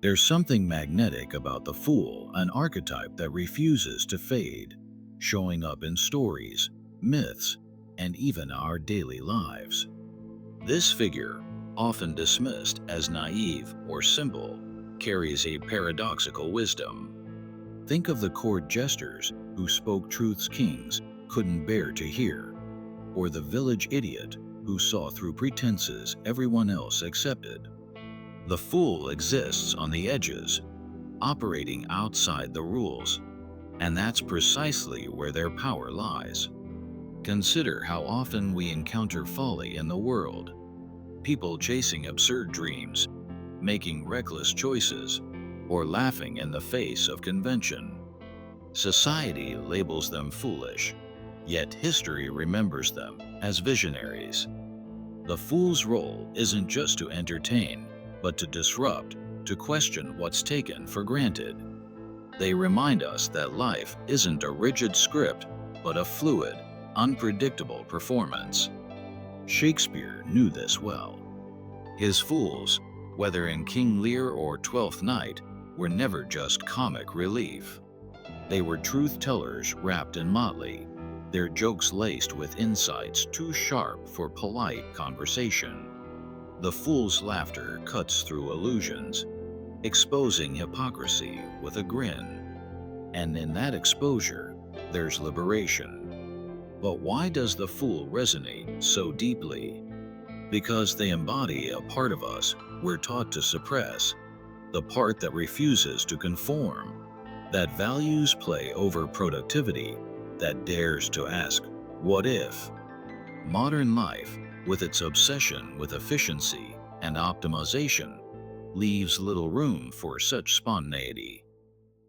There's something magnetic about the Fool, an archetype that refuses to fade, showing up in stories, myths, and even our daily lives. This figure, often dismissed as naive or simple, carries a paradoxical wisdom. Think of the court jesters who spoke truths kings couldn't bear to hear, or the village idiot who saw through pretenses everyone else accepted. The fool exists on the edges, operating outside the rules, and that's precisely where their power lies. Consider how often we encounter folly in the world. People chasing absurd dreams, making reckless choices, or laughing in the face of convention. Society labels them foolish, yet history remembers them as visionaries. The fool's role isn't just to entertain, but to disrupt, to question what's taken for granted. They remind us that life isn't a rigid script, but a fluid, unpredictable performance. Shakespeare knew this well. His fools, whether in King Lear or Twelfth Night, were never just comic relief. They were truth-tellers wrapped in motley, their jokes laced with insights too sharp for polite conversation. The fool's laughter cuts through illusions, exposing hypocrisy with a grin. And in that exposure, there's liberation. But why does the fool resonate so deeply? Because they embody a part of us we're taught to suppress, the part that refuses to conform, that values play over productivity, that dares to ask, what if? Modern life, with its obsession with efficiency and optimization, leaves little room for such spontaneity.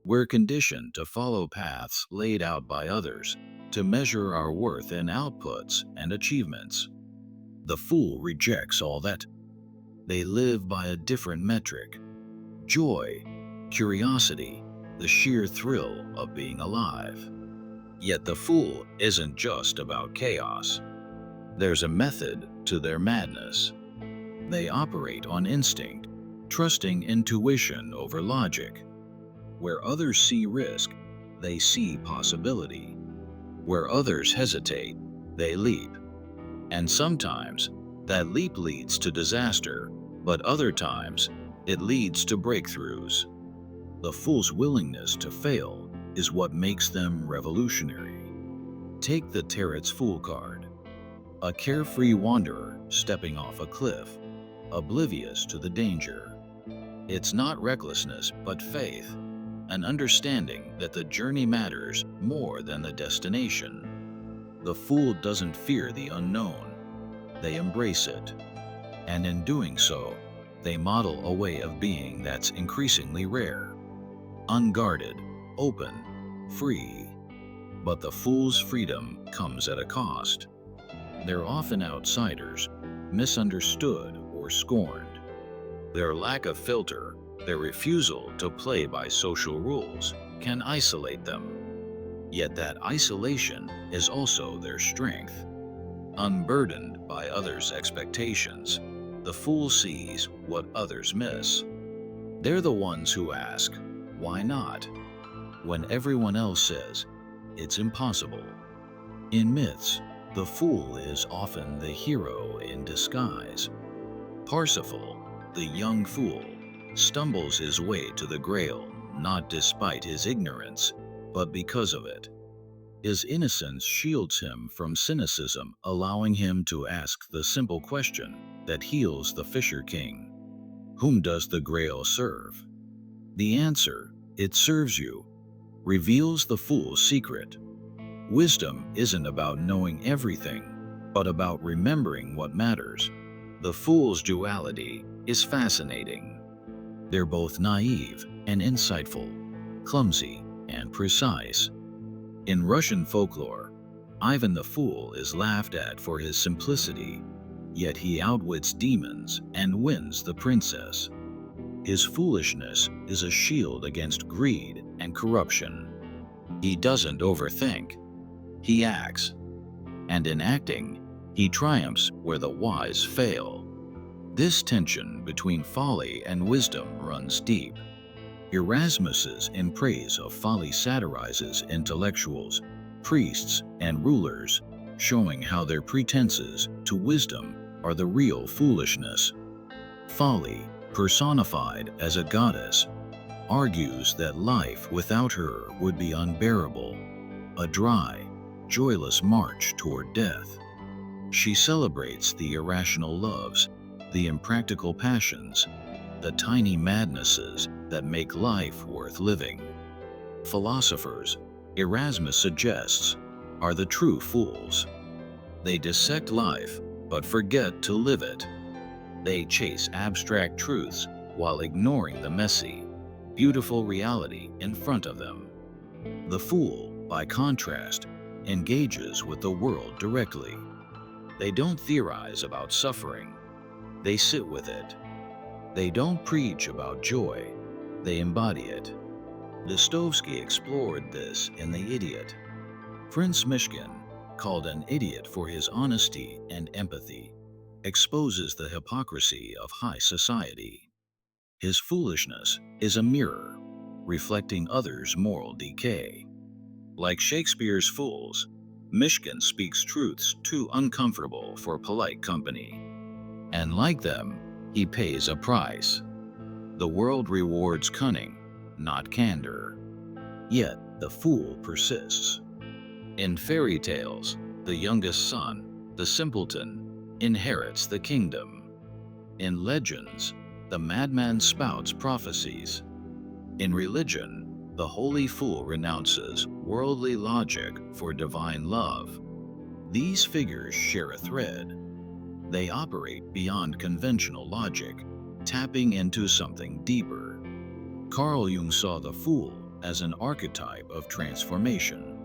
We're conditioned to follow paths laid out by others, to measure our worth in outputs and achievements. The fool rejects all that. They live by a different metric: joy, curiosity, the sheer thrill of being alive. Yet the fool isn't just about chaos. There's a method to their madness. They operate on instinct, trusting intuition over logic. Where others see risk, they see possibility. Where others hesitate, they leap. And sometimes, that leap leads to disaster, but other times, it leads to breakthroughs. The fool's willingness to fail is what makes them revolutionary. Take the Tarot's Fool card. A carefree wanderer stepping off a cliff, oblivious to the danger. It's not recklessness, but faith, an understanding that the journey matters more than the destination. The fool doesn't fear the unknown, they embrace it. And in doing so, they model a way of being that's increasingly rare. Unguarded, open, free. But the fool's freedom comes at a cost. They're often outsiders, misunderstood or scorned. Their lack of filter, their refusal to play by social rules, can isolate them. Yet that isolation is also their strength. Unburdened by others' expectations, the fool sees what others miss. They're the ones who ask, why not? When everyone else says, it's impossible. In myths, the fool is often the hero in disguise. Parsifal, the young fool, stumbles his way to the Grail not despite his ignorance, but because of it. His innocence shields him from cynicism, allowing him to ask the simple question that heals the Fisher King. Whom does the Grail serve? The answer, it serves you, reveals the fool's secret. Wisdom isn't about knowing everything, but about remembering what matters. The fool's duality is fascinating. They're both naive and insightful, clumsy and precise. In Russian folklore, Ivan the Fool is laughed at for his simplicity, yet he outwits demons and wins the princess. His foolishness is a shield against greed and corruption. He doesn't overthink, he acts. And in acting, he triumphs where the wise fail. This tension between folly and wisdom runs deep. Erasmus's In Praise of Folly satirizes intellectuals, priests, and rulers, showing how their pretenses to wisdom are the real foolishness. Folly, personified as a goddess, argues that life without her would be unbearable, a dry, joyless march toward death. She celebrates the irrational loves, the impractical passions, the tiny madnesses that make life worth living. Philosophers, Erasmus suggests, are the true fools. They dissect life, but forget to live it. They chase abstract truths while ignoring the messy, beautiful reality in front of them. The fool, by contrast, engages with the world directly. They don't theorize about suffering. They sit with it. They don't preach about joy. They embody it. Dostoevsky explored this in The Idiot. Prince Mishkin, called an idiot for his honesty and empathy, exposes the hypocrisy of high society. His foolishness is a mirror, reflecting others' moral decay. Like Shakespeare's fools, Mishkin speaks truths too uncomfortable for polite company. And like them, he pays a price. The world rewards cunning, not candor. Yet the fool persists. In fairy tales, the youngest son, the simpleton, inherits the kingdom. In legends, the madman spouts prophecies. In religion, the holy fool renounces worldly logic for divine love. These figures share a thread. They operate beyond conventional logic, tapping into something deeper. Carl Jung saw the fool as an archetype of transformation.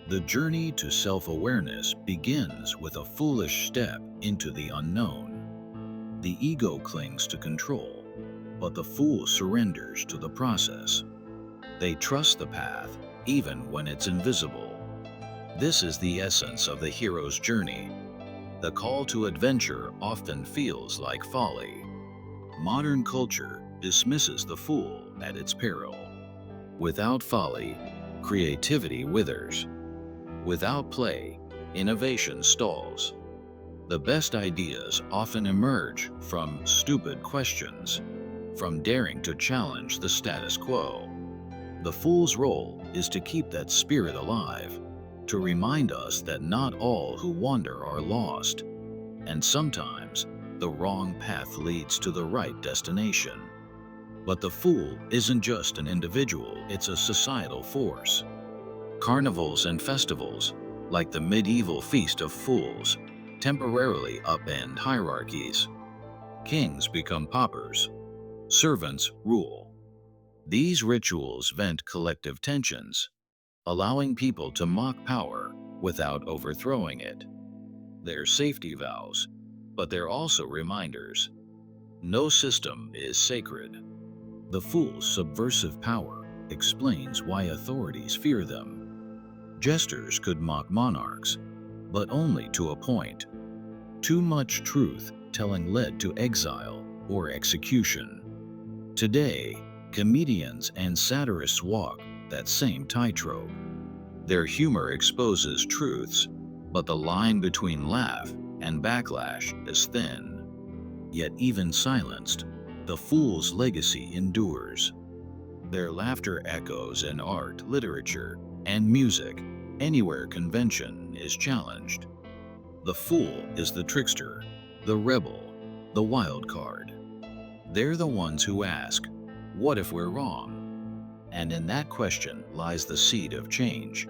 The journey to self-awareness begins with a foolish step into the unknown. The ego clings to control, but the fool surrenders to the process. They trust the path, even when it's invisible. This is the essence of the hero's journey. The call to adventure often feels like folly. Modern culture dismisses the fool at its peril. Without folly, creativity withers. Without play, innovation stalls. The best ideas often emerge from stupid questions, from daring to challenge the status quo. The fool's role is to keep that spirit alive, to remind us that not all who wander are lost, and sometimes the wrong path leads to the right destination. But the fool isn't just an individual, it's a societal force. Carnivals and festivals, like the medieval Feast of Fools, temporarily upend hierarchies. Kings become paupers. Servants rule. These rituals vent collective tensions, allowing people to mock power without overthrowing it. They're safety valves, but they're also reminders. No system is sacred. The fool's subversive power explains why authorities fear them. Jesters could mock monarchs, but only to a point. Too much truth-telling led to exile or execution. Today, comedians and satirists walk that same tightrope. Their humor exposes truths, but the line between laugh and backlash is thin. Yet even silenced, the fool's legacy endures. Their laughter echoes in art, literature, and music, anywhere convention is challenged. The fool is the trickster, the rebel, the wild card. They're the ones who ask, what if we're wrong? And in that question lies the seed of change.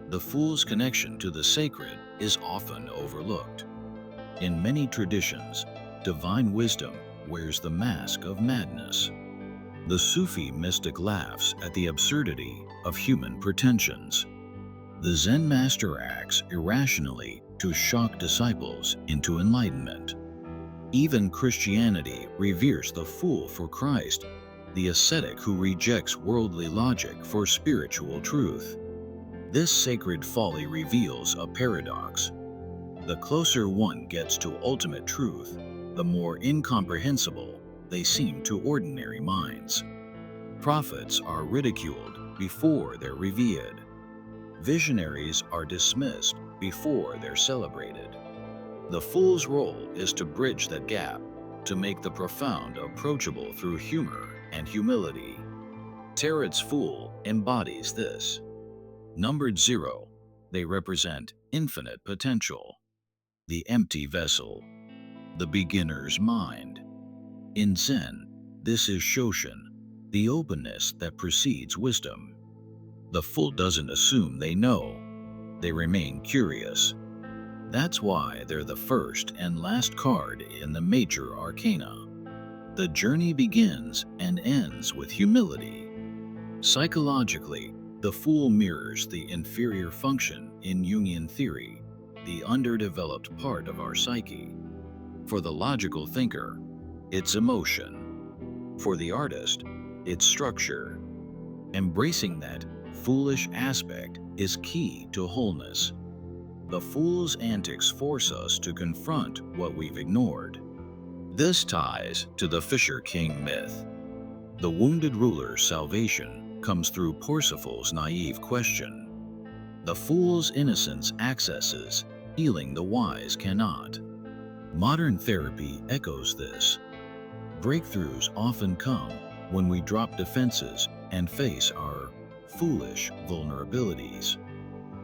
The fool's connection to the sacred is often overlooked. In many traditions, divine wisdom wears the mask of madness. The Sufi mystic laughs at the absurdity of human pretensions. The Zen master acts irrationally to shock disciples into enlightenment. Even Christianity reveres the fool for Christ, the ascetic who rejects worldly logic for spiritual truth. This sacred folly reveals a paradox. The closer one gets to ultimate truth, the more incomprehensible they seem to ordinary minds. Prophets are ridiculed before they're revered. Visionaries are dismissed before they're celebrated. The fool's role is to bridge that gap, to make the profound approachable through humor and humility. Tarot's Fool embodies this. Numbered 0, they represent infinite potential, the empty vessel, the beginner's mind. In Zen, this is Shoshin, the openness that precedes wisdom. The fool doesn't assume they know, they remain curious. That's why they're the first and last card in the Major Arcana. The journey begins and ends with humility. Psychologically, the fool mirrors the inferior function in Jungian theory, the underdeveloped part of our psyche. For the logical thinker, it's emotion. For the artist, it's structure. Embracing that foolish aspect is key to wholeness. The fool's antics force us to confront what we've ignored. This ties to the Fisher King myth. The wounded ruler's salvation comes through Parsifal's naive question. The fool's innocence accesses healing the wise cannot. Modern therapy echoes this. Breakthroughs often come when we drop defenses and face our foolish vulnerabilities.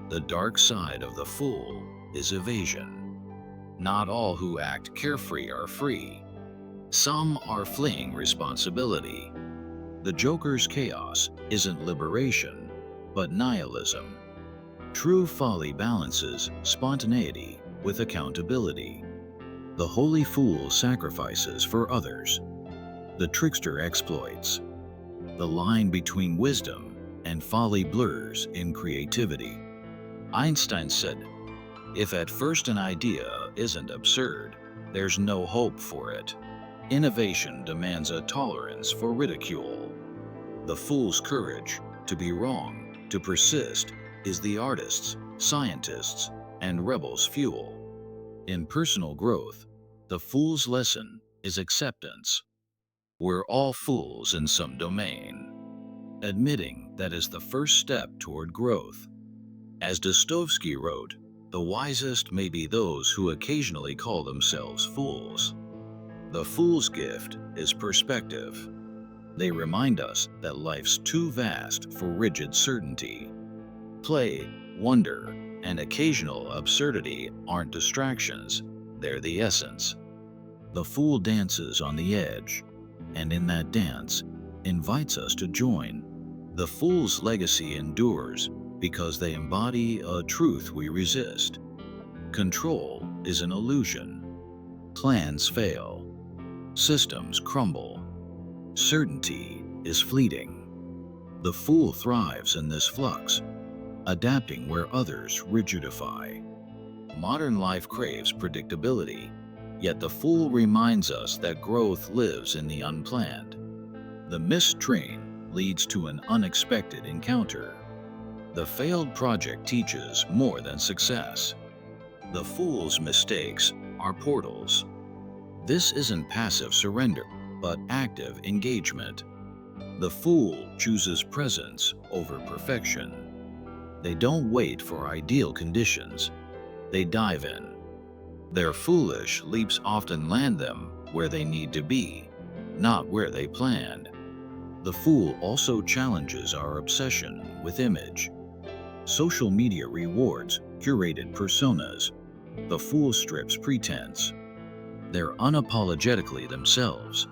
The dark side of the fool is evasion. Not all who act carefree are free. Some are fleeing responsibility. The Joker's chaos isn't liberation, but nihilism. True folly balances spontaneity with accountability. The holy fool sacrifices for others. The trickster exploits. The line between wisdom and folly blurs in creativity. Einstein said, "If at first an idea isn't absurd, there's no hope for it." Innovation demands a tolerance for ridicule. The fool's courage to be wrong, to persist, is the artist's, scientist's, and rebel's fuel. In personal growth, the fool's lesson is acceptance. We're all fools in some domain. Admitting that is the first step toward growth. As Dostoevsky wrote, the wisest may be those who occasionally call themselves fools. The fool's gift is perspective. They remind us that life's too vast for rigid certainty. Play, wonder, and occasional absurdity aren't distractions, they're the essence. The fool dances on the edge, and in that dance, invites us to join. The fool's legacy endures because they embody a truth we resist. Control is an illusion. Plans fail. Systems crumble. Certainty is fleeting. The fool thrives in this flux, adapting where others rigidify. Modern life craves predictability, yet the fool reminds us that growth lives in the unplanned. The missed train leads to an unexpected encounter. The failed project teaches more than success. The fool's mistakes are portals. This isn't passive surrender, but active engagement. The fool chooses presence over perfection. They don't wait for ideal conditions. They dive in. Their foolish leaps often land them where they need to be, not where they planned. The fool also challenges our obsession with image. Social media rewards curated personas. The fool strips pretense. They're unapologetically themselves,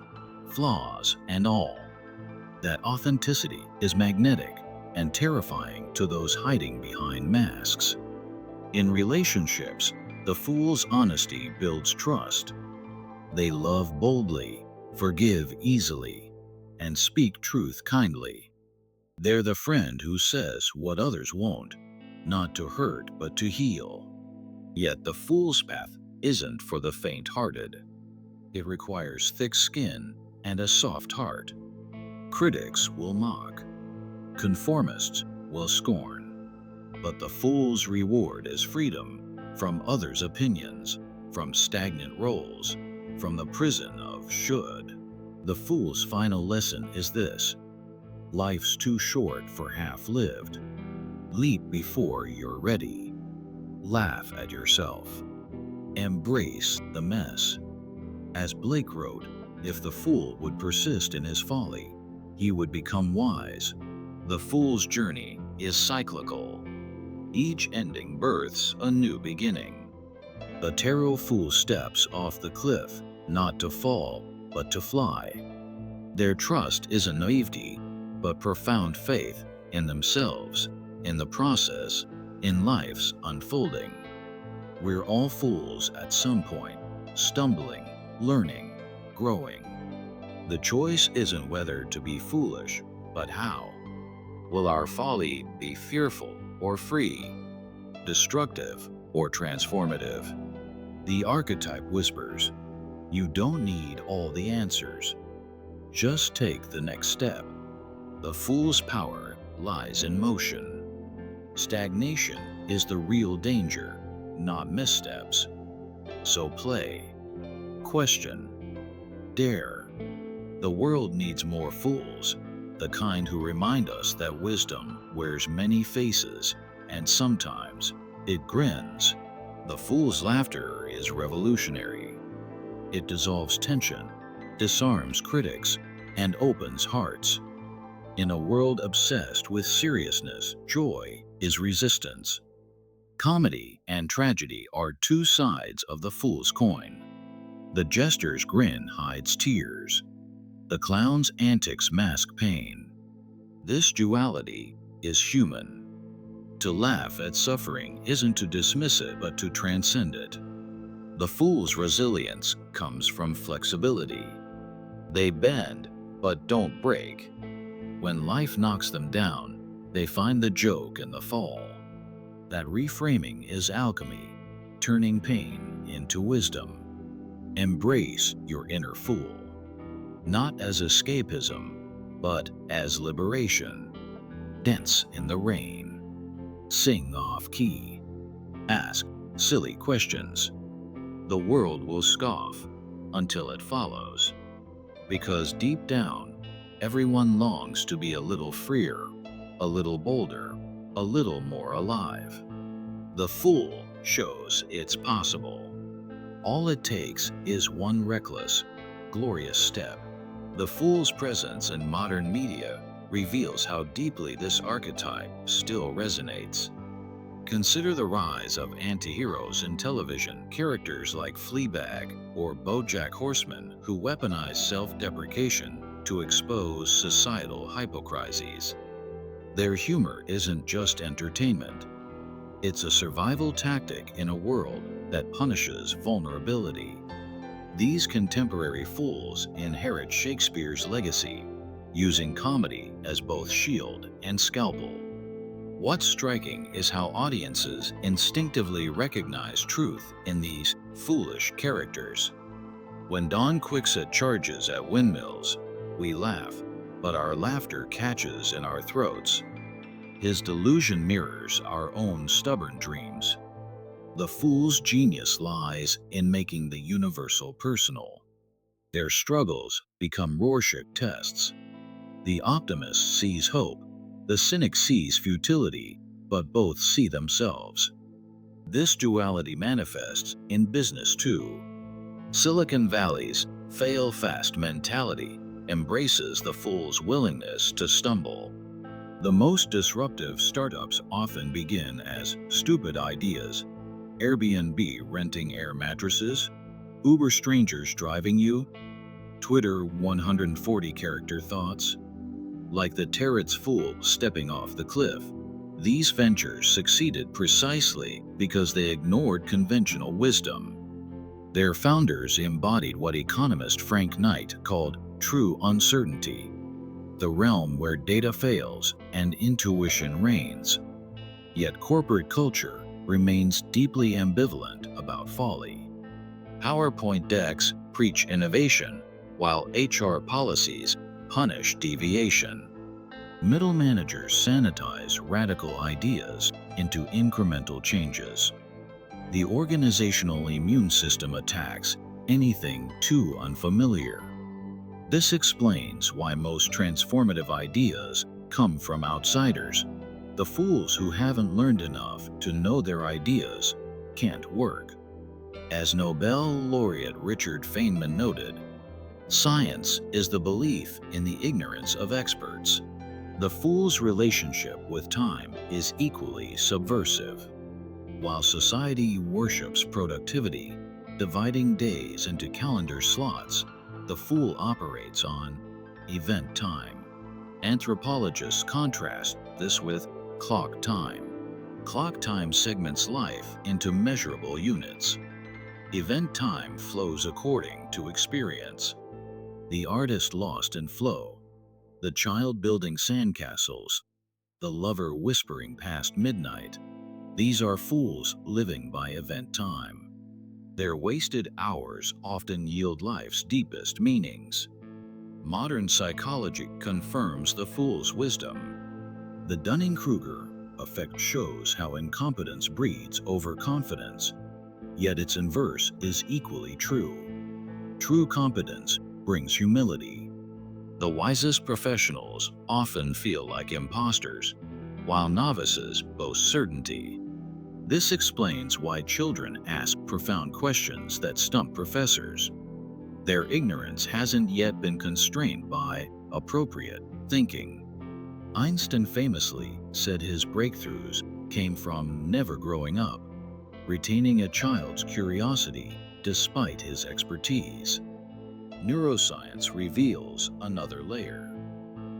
flaws and all. That authenticity is magnetic and terrifying to those hiding behind masks. In relationships, the fool's honesty builds trust. They love boldly, forgive easily, and speak truth kindly. They're the friend who says what others won't, not to hurt but to heal. Yet the fool's path isn't for the faint-hearted. It requires thick skin and a soft heart. Critics will mock. Conformists will scorn. But the fool's reward is freedom from others' opinions, from stagnant roles, from the prison of should. The fool's final lesson is this: life's too short for half-lived. Leap before you're ready. Laugh at yourself. Embrace the mess. As Blake wrote, if the fool would persist in his folly, he would become wise. The fool's journey is cyclical. Each ending births a new beginning. The tarot fool steps off the cliff, not to fall, but to fly. Their trust isn't naivety, but profound faith in themselves, in the process, in life's unfolding. We're all fools at some point, stumbling, learning, growing. The choice isn't whether to be foolish, but how. Will our folly be fearful or free, destructive or transformative? The archetype whispers, you don't need all the answers. Just take the next step. The fool's power lies in motion. Stagnation is the real danger, not missteps. So play, question, dare. The world needs more fools, the kind who remind us that wisdom wears many faces, and sometimes it grins. The fool's laughter is revolutionary. It dissolves tension, disarms critics, and opens hearts. In a world obsessed with seriousness, joy is resistance. Comedy and tragedy are two sides of the fool's coin. The jester's grin hides tears. The clown's antics mask pain. This duality is human. To laugh at suffering isn't to dismiss it, but to transcend it. The fool's resilience comes from flexibility. They bend, but don't break. When life knocks them down, they find the joke in the fall. That reframing is alchemy, turning pain into wisdom. Embrace your inner fool, not as escapism, but as liberation. Dance in the rain. Sing off key. Ask silly questions. The world will scoff until it follows. Because deep down, everyone longs to be a little freer, a little bolder, a little more alive. The fool shows it's possible. All it takes is one reckless, glorious step. The fool's presence in modern media reveals how deeply this archetype still resonates. Consider the rise of anti-heroes in television, characters like Fleabag or BoJack Horseman who weaponize self-deprecation to expose societal hypocrisies. Their humor isn't just entertainment. It's a survival tactic in a world that punishes vulnerability. These contemporary fools inherit Shakespeare's legacy, using comedy as both shield and scalpel. What's striking is how audiences instinctively recognize truth in these foolish characters. When Don Quixote charges at windmills, we laugh, but our laughter catches in our throats. His delusion mirrors our own stubborn dreams. The fool's genius lies in making the universal personal. Their struggles become Rorschach tests. The optimist sees hope, the cynic sees futility, but both see themselves. This duality manifests in business too. Silicon Valley's fail-fast mentality embraces the fool's willingness to stumble. The most disruptive startups often begin as stupid ideas. Airbnb renting air mattresses, Uber strangers driving you, Twitter 140-character thoughts. Like the tarot's fool stepping off the cliff, these ventures succeeded precisely because they ignored conventional wisdom. Their founders embodied what economist Frank Knight called true uncertainty, the realm where data fails and intuition reigns. Yet corporate culture remains deeply ambivalent about folly. PowerPoint decks preach innovation, while HR policies punish deviation. Middle managers sanitize radical ideas into incremental changes. The organizational immune system attacks anything too unfamiliar. This explains why most transformative ideas come from outsiders. The fools who haven't learned enough to know their ideas can't work. As Nobel laureate Richard Feynman noted, science is the belief in the ignorance of experts. The fool's relationship with time is equally subversive. While society worships productivity, dividing days into calendar slots, the fool operates on event time. Anthropologists contrast this with clock time. Clock time segments life into measurable units. Event time flows according to experience. The artist lost in flow, the child building sandcastles, the lover whispering past midnight. These are fools living by event time. Their wasted hours often yield life's deepest meanings. Modern psychology confirms the fool's wisdom. The Dunning-Kruger effect shows how incompetence breeds overconfidence, yet its inverse is equally true. True competence brings humility. The wisest professionals often feel like imposters, while novices boast certainty. This explains why children ask profound questions that stump professors. Their ignorance hasn't yet been constrained by appropriate thinking. Einstein famously said his breakthroughs came from never growing up, retaining a child's curiosity despite his expertise. Neuroscience reveals another layer.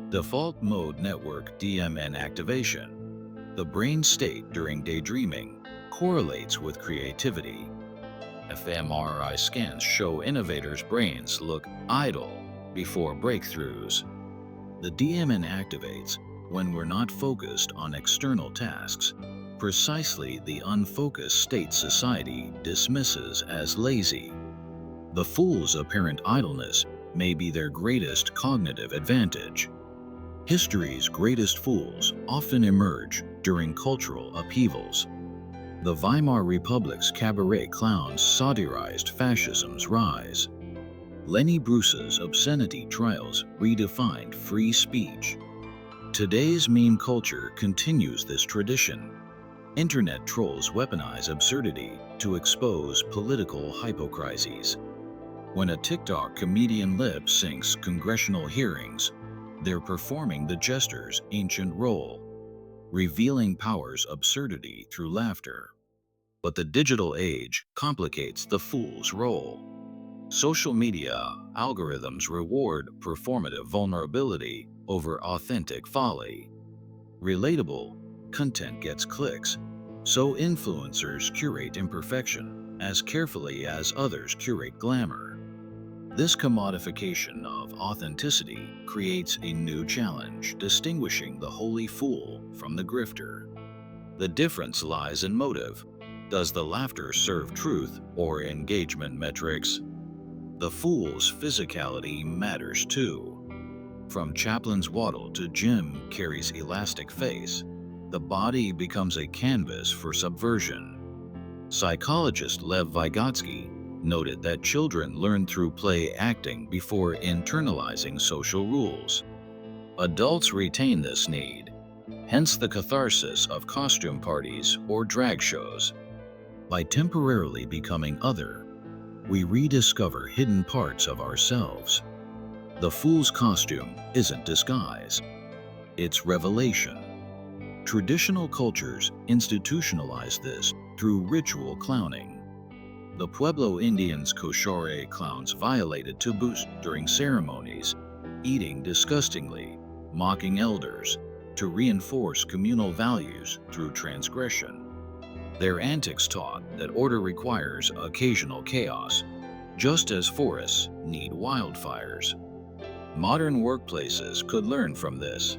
Default mode network DMN activation, the brain state during daydreaming, correlates with creativity. fMRI scans show innovators' brains look idle before breakthroughs. The DMN activates when we're not focused on external tasks, precisely the unfocused state society dismisses as lazy. The fool's apparent idleness may be their greatest cognitive advantage. History's greatest fools often emerge during cultural upheavals. The Weimar Republic's cabaret clowns satirized fascism's rise. Lenny Bruce's obscenity trials redefined free speech. Today's meme culture continues this tradition. Internet trolls weaponize absurdity to expose political hypocrisies. When a TikTok comedian lip syncs congressional hearings, they're performing the jester's ancient role, revealing power's absurdity through laughter. But the digital age complicates the fool's role. Social media algorithms reward performative vulnerability over authentic folly. Relatable content gets clicks, so influencers curate imperfection as carefully as others curate glamour. This commodification of authenticity creates a new challenge, distinguishing the holy fool from the grifter. The difference lies in motive. Does the laughter serve truth or engagement metrics? The fool's physicality matters too. From Chaplin's waddle to Jim Carrey's elastic face, the body becomes a canvas for subversion. Psychologist Lev Vygotsky noted that children learn through play acting before internalizing social rules. Adults retain this need, hence the catharsis of costume parties or drag shows. By temporarily becoming other, we rediscover hidden parts of ourselves. The fool's costume isn't disguise, it's revelation. Traditional cultures institutionalize this through ritual clowning. The Pueblo Indians' Cochore clowns violated taboos during ceremonies, eating disgustingly, mocking elders, to reinforce communal values through transgression. Their antics taught that order requires occasional chaos, just as forests need wildfires. Modern workplaces could learn from this.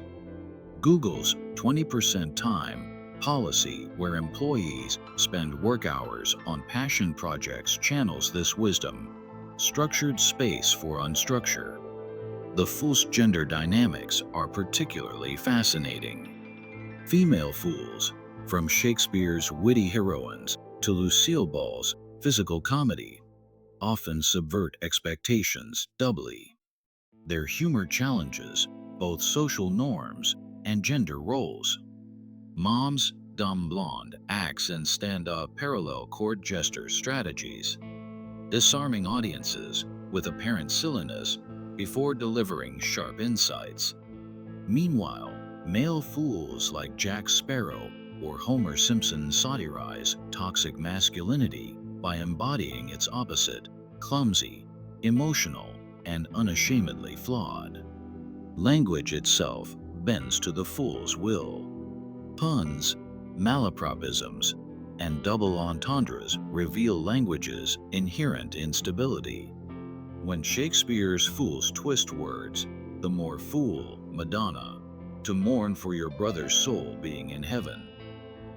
Google's 20% time policy, where employees spend work hours on passion projects, channels this wisdom. Structured space for unstructure. The fool's gender dynamics are particularly fascinating. Female fools, from Shakespeare's witty heroines to Lucille Ball's physical comedy, often subvert expectations doubly. Their humor challenges both social norms and gender roles. Mom's dumb blonde acts and stand-up parallel chord gesture strategies, disarming audiences with apparent silliness before delivering sharp insights. Meanwhile, male fools like Jack Sparrow or Homer Simpson satirize toxic masculinity by embodying its opposite, clumsy, emotional, and unashamedly flawed. Language itself bends to the fool's will. Puns, malapropisms, and double entendres reveal language's inherent instability. When Shakespeare's fools twist words, the more fool, Madonna, to mourn for your brother's soul being in heaven,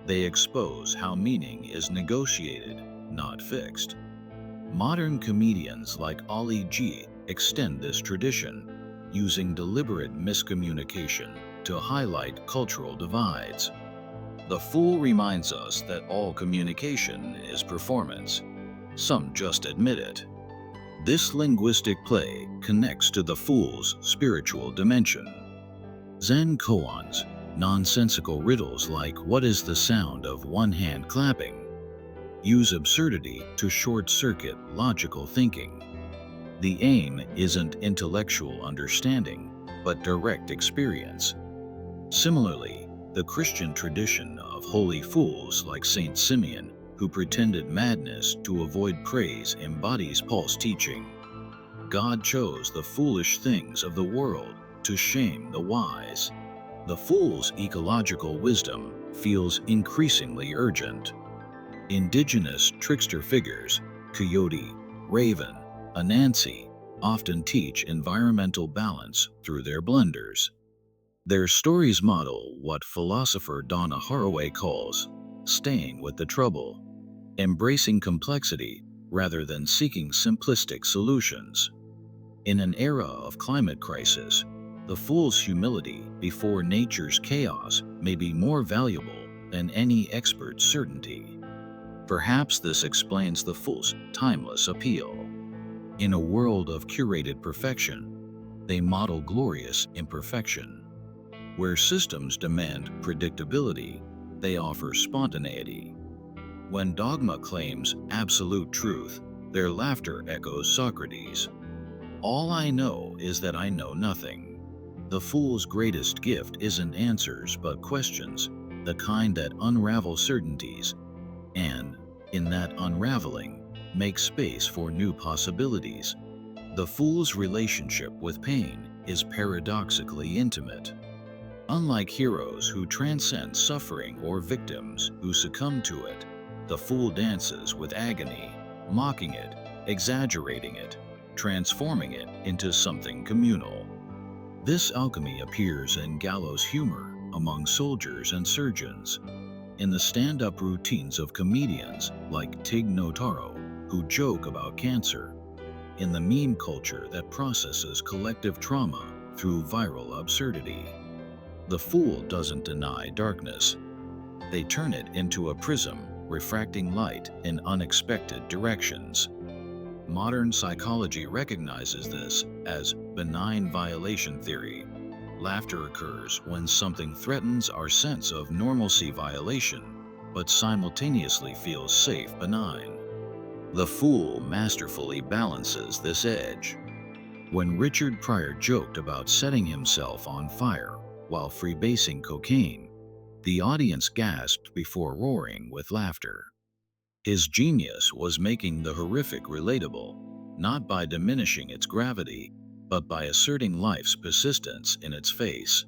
they expose how meaning is negotiated, not fixed. Modern comedians like Ali G extend this tradition, using deliberate miscommunication to highlight cultural divides. The Fool reminds us that all communication is performance. Some just admit it. This linguistic play connects to the Fool's spiritual dimension. Zen koans, nonsensical riddles like "what is the sound of one hand clapping?" use absurdity to short-circuit logical thinking. The aim isn't intellectual understanding, but direct experience. Similarly, the Christian tradition of holy fools like Saint Simeon, who pretended madness to avoid praise, embodies Paul's teaching. God chose the foolish things of the world to shame the wise. The fool's ecological wisdom feels increasingly urgent. Indigenous trickster figures, Coyote, Raven, Anansi, often teach environmental balance through their blunders. Their stories model what philosopher Donna Haraway calls staying with the trouble, embracing complexity rather than seeking simplistic solutions. In an era of climate crisis, the fool's humility before nature's chaos may be more valuable than any expert's certainty. Perhaps this explains the fool's timeless appeal. In a world of curated perfection, they model glorious imperfection. Where systems demand predictability, they offer spontaneity. When dogma claims absolute truth, their laughter echoes Socrates. All I know is that I know nothing. The fool's greatest gift isn't answers but questions, the kind that unravel certainties, and, in that unraveling, make space for new possibilities. The fool's relationship with pain is paradoxically intimate. Unlike heroes who transcend suffering or victims who succumb to it, the fool dances with agony, mocking it, exaggerating it, transforming it into something communal. This alchemy appears in gallows humor among soldiers and surgeons, in the stand-up routines of comedians like Tig Notaro, who joke about cancer, in the meme culture that processes collective trauma through viral absurdity. The fool doesn't deny darkness. They turn it into a prism, refracting light in unexpected directions. Modern psychology recognizes this as benign violation theory. Laughter occurs when something threatens our sense of normalcy violation, but simultaneously feels safe benign. The fool masterfully balances this edge. When Richard Pryor joked about setting himself on fire while freebasing cocaine, the audience gasped before roaring with laughter. His genius was making the horrific relatable, not by diminishing its gravity, but by asserting life's persistence in its face.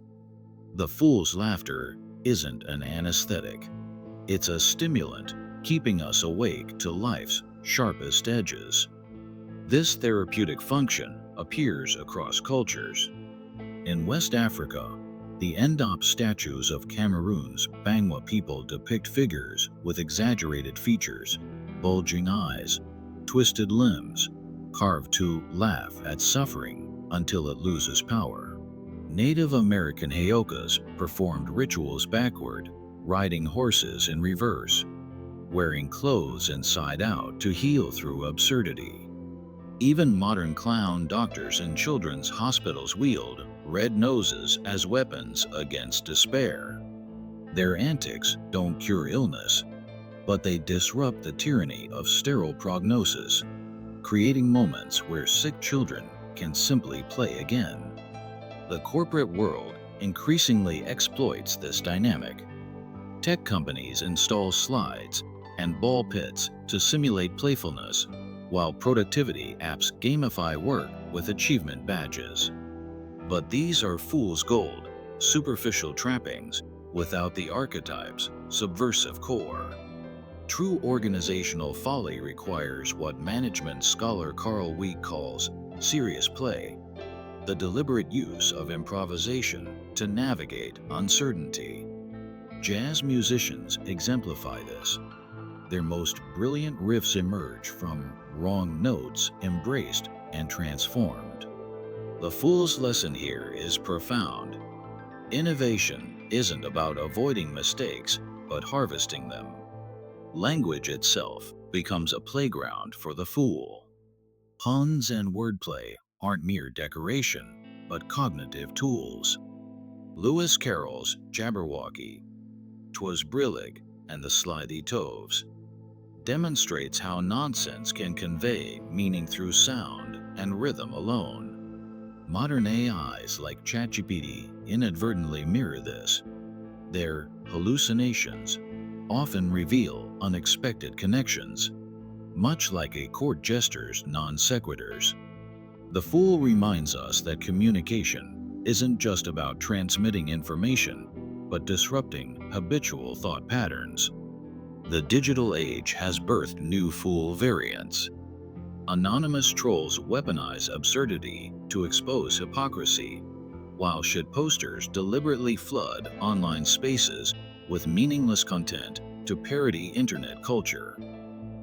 The fool's laughter isn't an anesthetic. It's a stimulant, keeping us awake to life's sharpest edges. This therapeutic function appears across cultures. In West Africa, the Ndop statues of Cameroon's Bangwa people depict figures with exaggerated features, bulging eyes, twisted limbs, carved to laugh at suffering until it loses power. Native American Heyokas performed rituals backward, riding horses in reverse, wearing clothes inside out to heal through absurdity. Even modern clown doctors in children's hospitals wield red noses as weapons against despair. Their antics don't cure illness, but they disrupt the tyranny of sterile prognosis, creating moments where sick children can simply play again. The corporate world increasingly exploits this dynamic. Tech companies install slides and ball pits to simulate playfulness, while productivity apps gamify work with achievement badges. But these are fool's gold, superficial trappings without the archetypes' subversive core. True organizational folly requires what management scholar Carl Wheat calls serious play, the deliberate use of improvisation to navigate uncertainty. Jazz musicians exemplify this. Their most brilliant riffs emerge from wrong notes embraced and transformed. The fool's lesson here is profound. Innovation isn't about avoiding mistakes, but harvesting them. Language itself becomes a playground for the fool. Puns and wordplay aren't mere decoration, but cognitive tools. Lewis Carroll's Jabberwocky, "'Twas brillig, and the slithy toves" demonstrates how nonsense can convey meaning through sound and rhythm alone. Modern AIs like ChatGPT inadvertently mirror this. Their hallucinations often reveal unexpected connections, much like a court jester's non sequiturs. The Fool reminds us that communication isn't just about transmitting information, but disrupting habitual thought patterns. The digital age has birthed new fool variants. Anonymous trolls weaponize absurdity to expose hypocrisy, while shitposters deliberately flood online spaces with meaningless content to parody internet culture.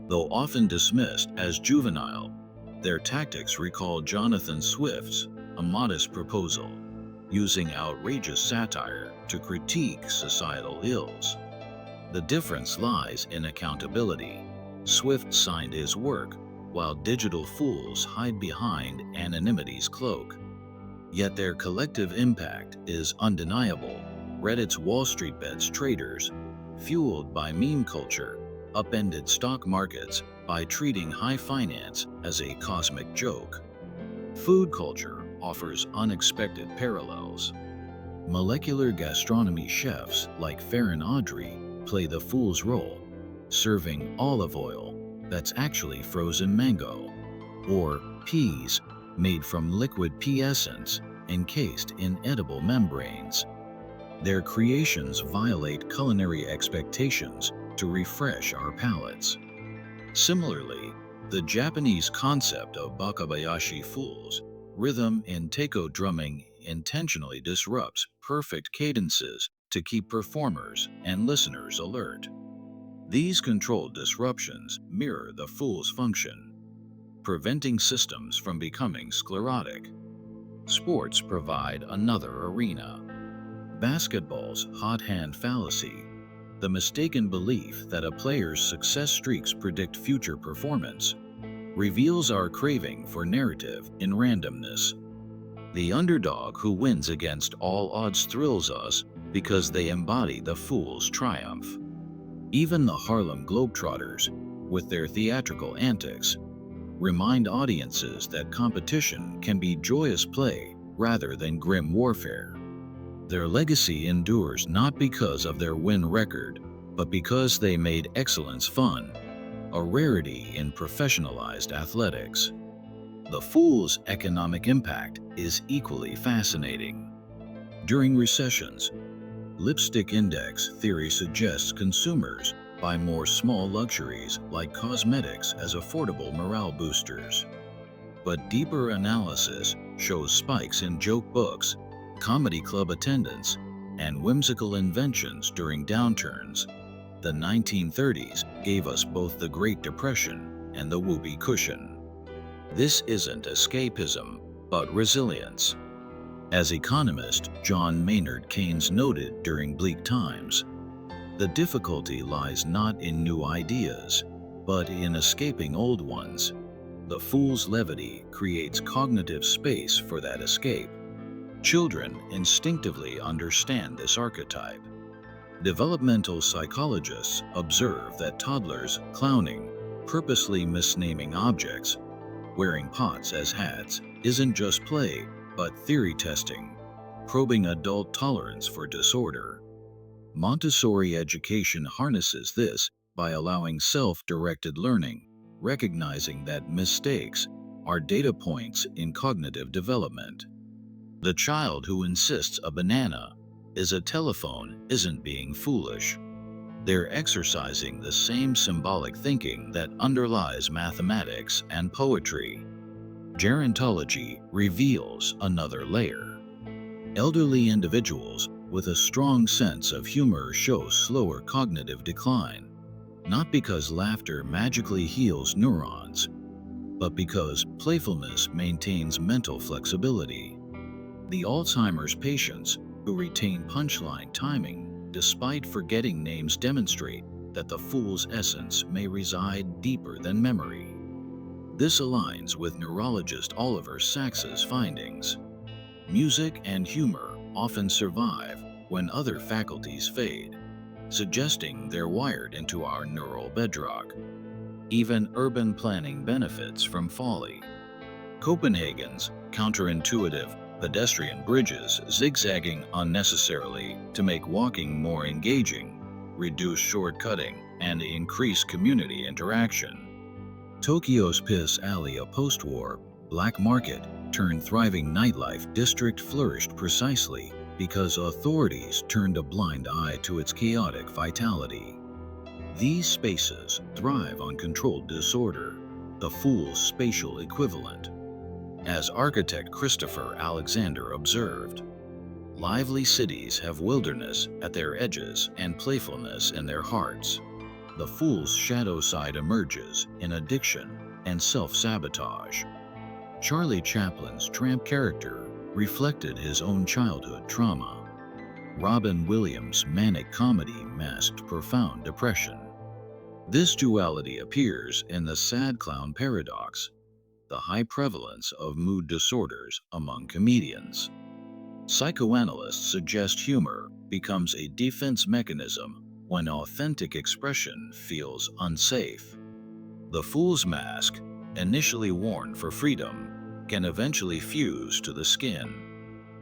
Though often dismissed as juvenile, their tactics recall Jonathan Swift's A Modest Proposal, using outrageous satire to critique societal ills. The difference lies in accountability. Swift signed his work, while digital fools hide behind anonymity's cloak. Yet their collective impact is undeniable. Reddit's Wall Street Bets traders, fueled by meme culture, upended stock markets by treating high finance as a cosmic joke. Food culture offers unexpected parallels. Molecular gastronomy chefs like Farron Audrey play the fool's role, serving olive oil that's actually frozen mango, or peas made from liquid pea essence encased in edible membranes. Their creations violate culinary expectations to refresh our palates. Similarly, the Japanese concept of bakabayashi fools, rhythm in taiko drumming, intentionally disrupts perfect cadences to keep performers and listeners alert. These controlled disruptions mirror the fool's function, preventing systems from becoming sclerotic. Sports provide another arena. Basketball's hot hand fallacy, the mistaken belief that a player's success streaks predict future performance, reveals our craving for narrative in randomness. The underdog who wins against all odds thrills us because they embody the fool's triumph. Even the Harlem Globetrotters, with their theatrical antics, remind audiences that competition can be joyous play rather than grim warfare. Their legacy endures not because of their win record, but because they made excellence fun, a rarity in professionalized athletics. The fool's economic impact is equally fascinating. During recessions, lipstick index theory suggests consumers buy more small luxuries like cosmetics as affordable morale boosters. But deeper analysis shows spikes in joke books, comedy club attendance, and whimsical inventions during downturns. The 1930s gave us both the Great Depression and the whoopee cushion. This isn't escapism, but resilience. As economist John Maynard Keynes noted during bleak times, the difficulty lies not in new ideas, but in escaping old ones. The fool's levity creates cognitive space for that escape. Children instinctively understand this archetype. Developmental psychologists observe that toddlers clowning, purposely misnaming objects, wearing pots as hats, isn't just play, but theory testing, probing adult tolerance for disorder. Montessori education harnesses this by allowing self-directed learning, recognizing that mistakes are data points in cognitive development. The child who insists a banana is a telephone isn't being foolish. They're exercising the same symbolic thinking that underlies mathematics and poetry. Gerontology reveals another layer. Elderly individuals with a strong sense of humor show slower cognitive decline, not because laughter magically heals neurons, but because playfulness maintains mental flexibility. The Alzheimer's patients who retain punchline timing despite forgetting names demonstrate that the fool's essence may reside deeper than memory. This aligns with neurologist Oliver Sacks's findings. Music and humor often survive when other faculties fade, suggesting they're wired into our neural bedrock. Even urban planning benefits from folly. Copenhagen's counterintuitive pedestrian bridges zigzagging unnecessarily to make walking more engaging, reduce shortcutting, and increase community interaction. Tokyo's Piss Alley, a post-war black market turned thriving nightlife district, flourished precisely because authorities turned a blind eye to its chaotic vitality. These spaces thrive on controlled disorder, the fool's spatial equivalent. As architect Christopher Alexander observed, lively cities have wilderness at their edges and playfulness in their hearts. The fool's shadow side emerges in addiction and self-sabotage. Charlie Chaplin's tramp character reflected his own childhood trauma. Robin Williams' manic comedy masked profound depression. This duality appears in the sad clown paradox, the high prevalence of mood disorders among comedians. Psychoanalysts suggest humor becomes a defense mechanism when authentic expression feels unsafe. The fool's mask, initially worn for freedom, can eventually fuse to the skin.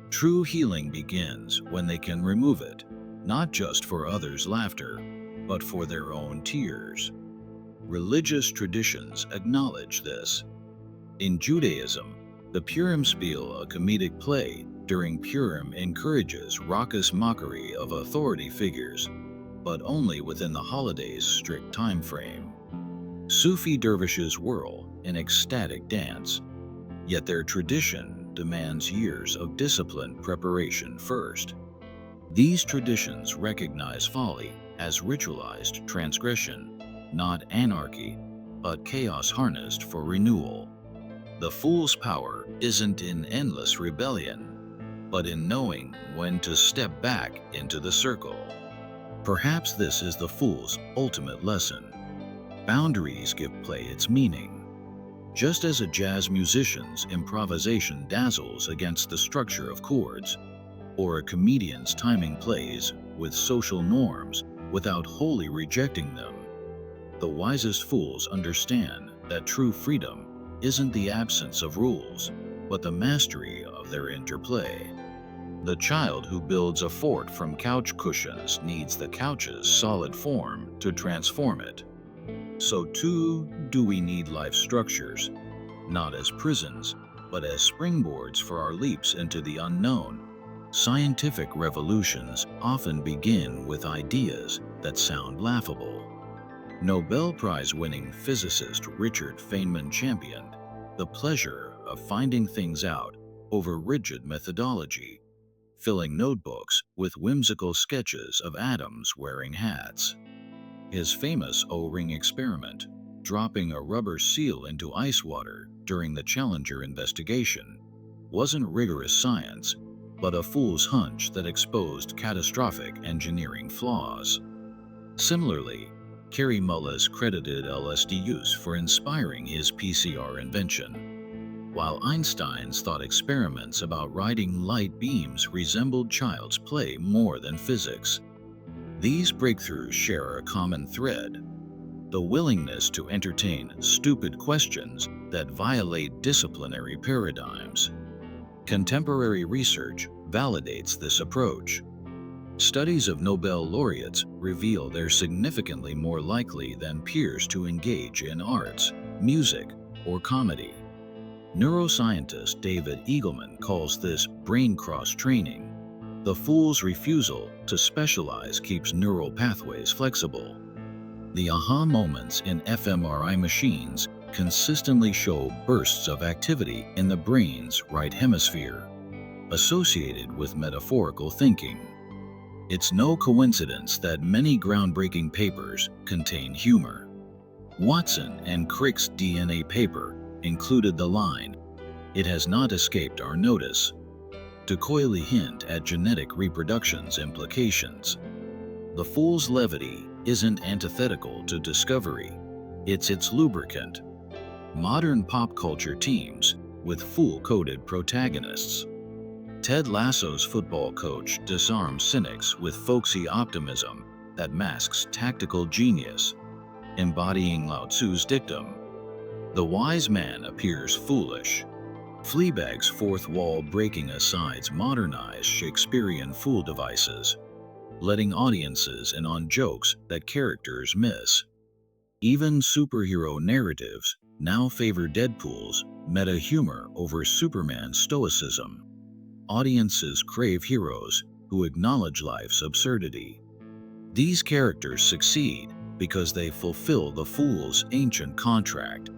True healing begins when they can remove it, not just for others' laughter, but for their own tears. Religious traditions acknowledge this. In Judaism, the Purim Spiel, a comedic play during Purim, encourages raucous mockery of authority figures, but only within the holiday's strict time frame. Sufi dervishes whirl in ecstatic dance, yet their tradition demands years of disciplined preparation first. These traditions recognize folly as ritualized transgression, not anarchy, but chaos harnessed for renewal. The fool's power isn't in endless rebellion, but in knowing when to step back into the circle. Perhaps this is the fool's ultimate lesson. Boundaries give play its meaning. Just as a jazz musician's improvisation dazzles against the structure of chords, or a comedian's timing plays with social norms without wholly rejecting them, the wisest fools understand that true freedom isn't the absence of rules, but the mastery of their interplay. The child who builds a fort from couch cushions needs the couch's solid form to transform it. So too do we need life structures, not as prisons, but as springboards for our leaps into the unknown. Scientific revolutions often begin with ideas that sound laughable. Nobel Prize-winning physicist Richard Feynman championed the pleasure of finding things out over rigid methodology, filling notebooks with whimsical sketches of atoms wearing hats. His famous O-ring experiment, dropping a rubber seal into ice water during the Challenger investigation, wasn't rigorous science, but a fool's hunch that exposed catastrophic engineering flaws. Similarly, Kary Mullis credited LSD use for inspiring his PCR invention, while Einstein's thought experiments about riding light beams resembled child's play more than physics. These breakthroughs share a common thread: the willingness to entertain stupid questions that violate disciplinary paradigms. Contemporary research validates this approach. Studies of Nobel laureates reveal they're significantly more likely than peers to engage in arts, music, or comedy. Neuroscientist David Eagleman calls this brain cross-training. The fool's refusal to specialize keeps neural pathways flexible. The aha moments in fMRI machines consistently show bursts of activity in the brain's right hemisphere, associated with metaphorical thinking. It's no coincidence that many groundbreaking papers contain humor. Watson and Crick's DNA paper included the line, "It has not escaped our notice," to coyly hint at genetic reproduction's implications. The fool's levity isn't antithetical to discovery, it's its lubricant. Modern pop culture teems with fool-coded protagonists. Ted Lasso's football coach disarms cynics with folksy optimism that masks tactical genius, embodying Lao Tzu's dictum, "The wise man appears foolish." Fleabag's fourth wall breaking asides modernize Shakespearean fool devices, letting audiences in on jokes that characters miss. Even superhero narratives now favor Deadpool's meta-humor over Superman's stoicism. Audiences crave heroes who acknowledge life's absurdity. These characters succeed because they fulfill the fool's ancient contract.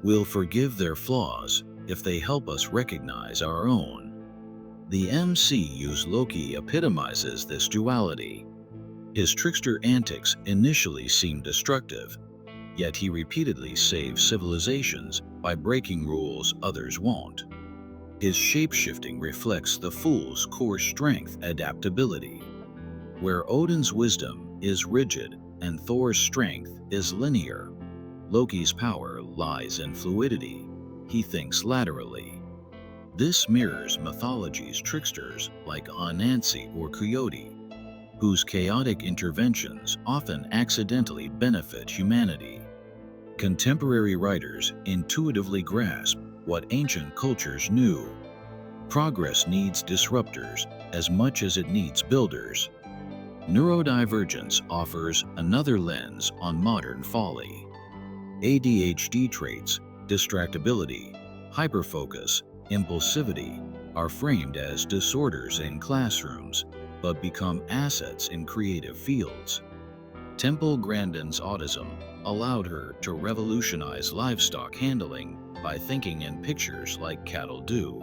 We'll forgive their flaws if they help us recognize our own. The MCU's Loki epitomizes this duality. His trickster antics initially seem destructive, yet he repeatedly saves civilizations by breaking rules others won't. His shape-shifting reflects the fool's core strength, adaptability. Where Odin's wisdom is rigid and Thor's strength is linear, Loki's power lies in fluidity. He thinks laterally. This mirrors mythology's tricksters like Anansi or Coyote, whose chaotic interventions often accidentally benefit humanity. Contemporary writers intuitively grasp what ancient cultures knew. Progress needs disruptors as much as it needs builders. Neurodivergence offers another lens on modern folly. ADHD traits, distractibility, hyperfocus, impulsivity are framed as disorders in classrooms, but become assets in creative fields. Temple Grandin's autism allowed her to revolutionize livestock handling by thinking in pictures like cattle do.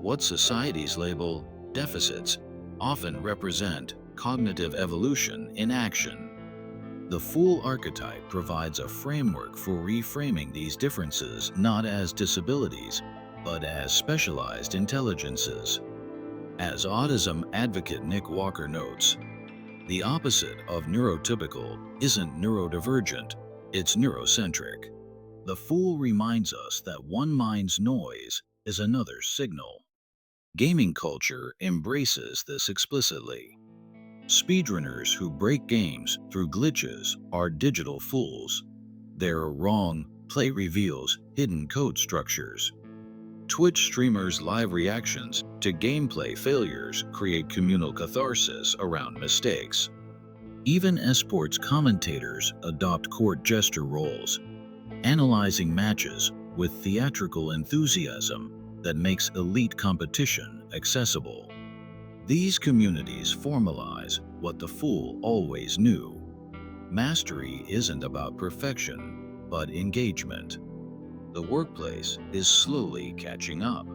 What societies label deficits often represent cognitive evolution in action. The Fool archetype provides a framework for reframing these differences not as disabilities, but as specialized intelligences. As autism advocate Nick Walker notes, the opposite of neurotypical isn't neurodivergent, it's neurocentric. The Fool reminds us that one mind's noise is another's signal. Gaming culture embraces this explicitly. Speedrunners who break games through glitches are digital fools. Their wrong play reveals hidden code structures. Twitch streamers' live reactions to gameplay failures create communal catharsis around mistakes. Even esports commentators adopt court jester roles, analyzing matches with theatrical enthusiasm that makes elite competition accessible. These communities formalize what the Fool always knew. Mastery isn't about perfection, but engagement. The workplace is slowly catching up.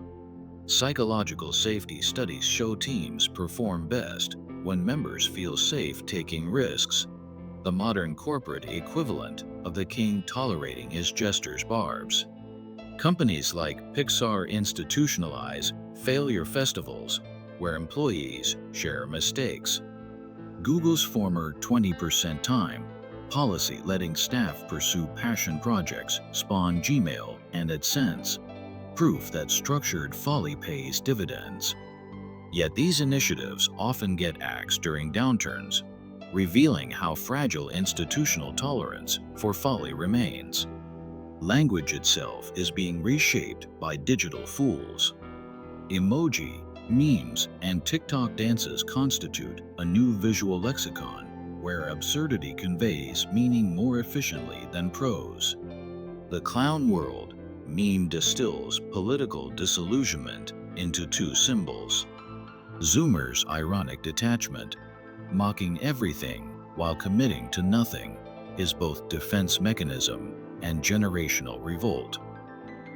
Psychological safety studies show teams perform best when members feel safe taking risks, the modern corporate equivalent of the king tolerating his jester's barbs. Companies like Pixar institutionalize failure festivals where employees share mistakes. Google's former 20% time policy letting staff pursue passion projects spawn Gmail and AdSense, proof that structured folly pays dividends. Yet these initiatives often get axed during downturns, revealing how fragile institutional tolerance for folly remains. Language itself is being reshaped by digital fools. Emoji, memes, and TikTok dances constitute a new visual lexicon where absurdity conveys meaning more efficiently than prose. The clown world meme distills political disillusionment into two symbols. Zoomer's ironic detachment, mocking everything while committing to nothing, is both defense mechanism and generational revolt.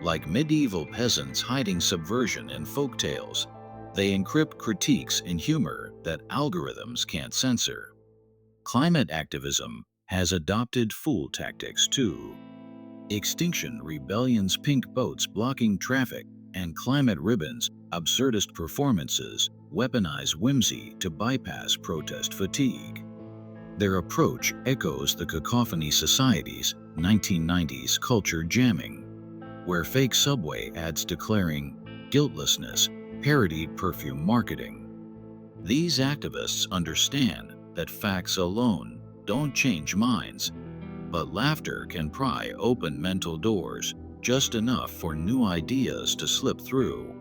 Like medieval peasants hiding subversion in folktales, they encrypt critiques in humor that algorithms can't censor. Climate activism has adopted fool tactics too. Extinction Rebellion's pink boats blocking traffic and climate ribbons, absurdist performances, weaponize whimsy to bypass protest fatigue. Their approach echoes the Cacophony Society's 1990s culture jamming, where fake subway ads declaring guiltlessness parodied perfume marketing. These activists understand that facts alone don't change minds, but laughter can pry open mental doors just enough for new ideas to slip through.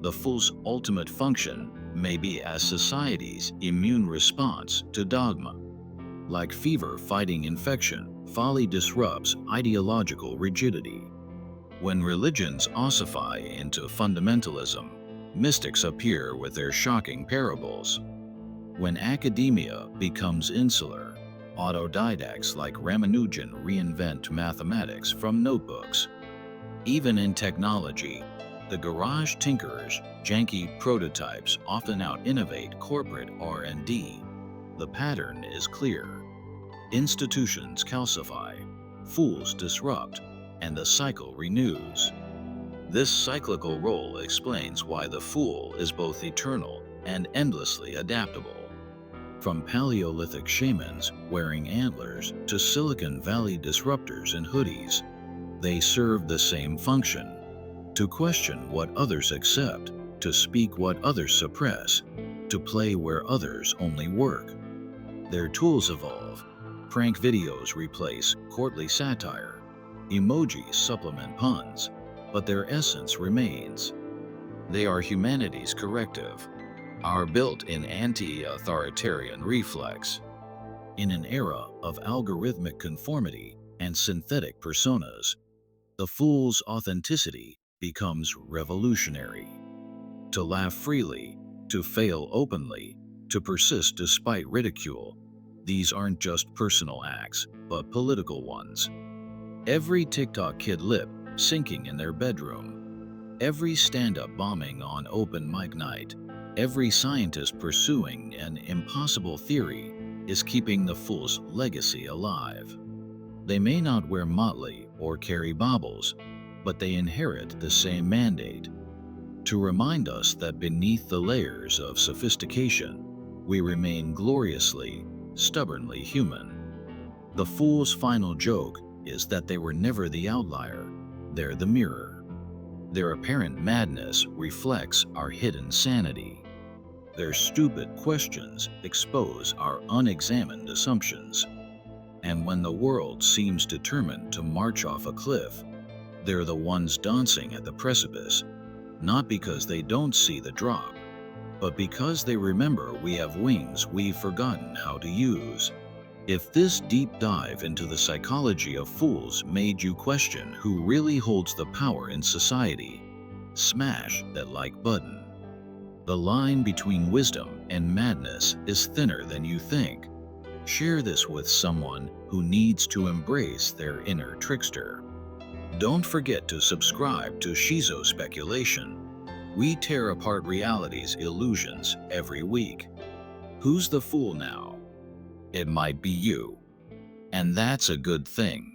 The fool's ultimate function may be as society's immune response to dogma. Like fever fighting infection, folly disrupts ideological rigidity. When religions ossify into fundamentalism, mystics appear with their shocking parables. When academia becomes insular, autodidacts like Ramanujan reinvent mathematics from notebooks. Even in technology, the garage tinkerers' janky prototypes often out-innovate corporate R&D. The pattern is clear. Institutions calcify, fools disrupt, and the cycle renews. This cyclical role explains why the fool is both eternal and endlessly adaptable. From Paleolithic shamans wearing antlers to Silicon Valley disruptors in hoodies, they serve the same function: to question what others accept, to speak what others suppress, to play where others only work. Their tools evolve. Prank videos replace courtly satire. Emojis supplement puns, but their essence remains. They are humanity's corrective, our built-in anti-authoritarian reflex. In an era of algorithmic conformity and synthetic personas, the fool's authenticity becomes revolutionary. To laugh freely, to fail openly, to persist despite ridicule, these aren't just personal acts, but political ones. Every TikTok kid lip syncing in their bedroom, every stand-up bombing on open mic night, every scientist pursuing an impossible theory is keeping the fool's legacy alive. They may not wear motley or carry baubles, but they inherit the same mandate: to remind us that beneath the layers of sophistication, we remain gloriously, stubbornly human. The fool's final joke is that they were never the outlier, they're the mirror. Their apparent madness reflects our hidden sanity. Their stupid questions expose our unexamined assumptions. And when the world seems determined to march off a cliff, they're the ones dancing at the precipice, not because they don't see the drop, but because they remember we have wings we've forgotten how to use. If this deep dive into the psychology of fools made you question who really holds the power in society, smash that like button. The line between wisdom and madness is thinner than you think. Share this with someone who needs to embrace their inner trickster. Don't forget to subscribe to Shizo Speculation. We tear apart reality's illusions every week. Who's the fool now? It might be you. And that's a good thing.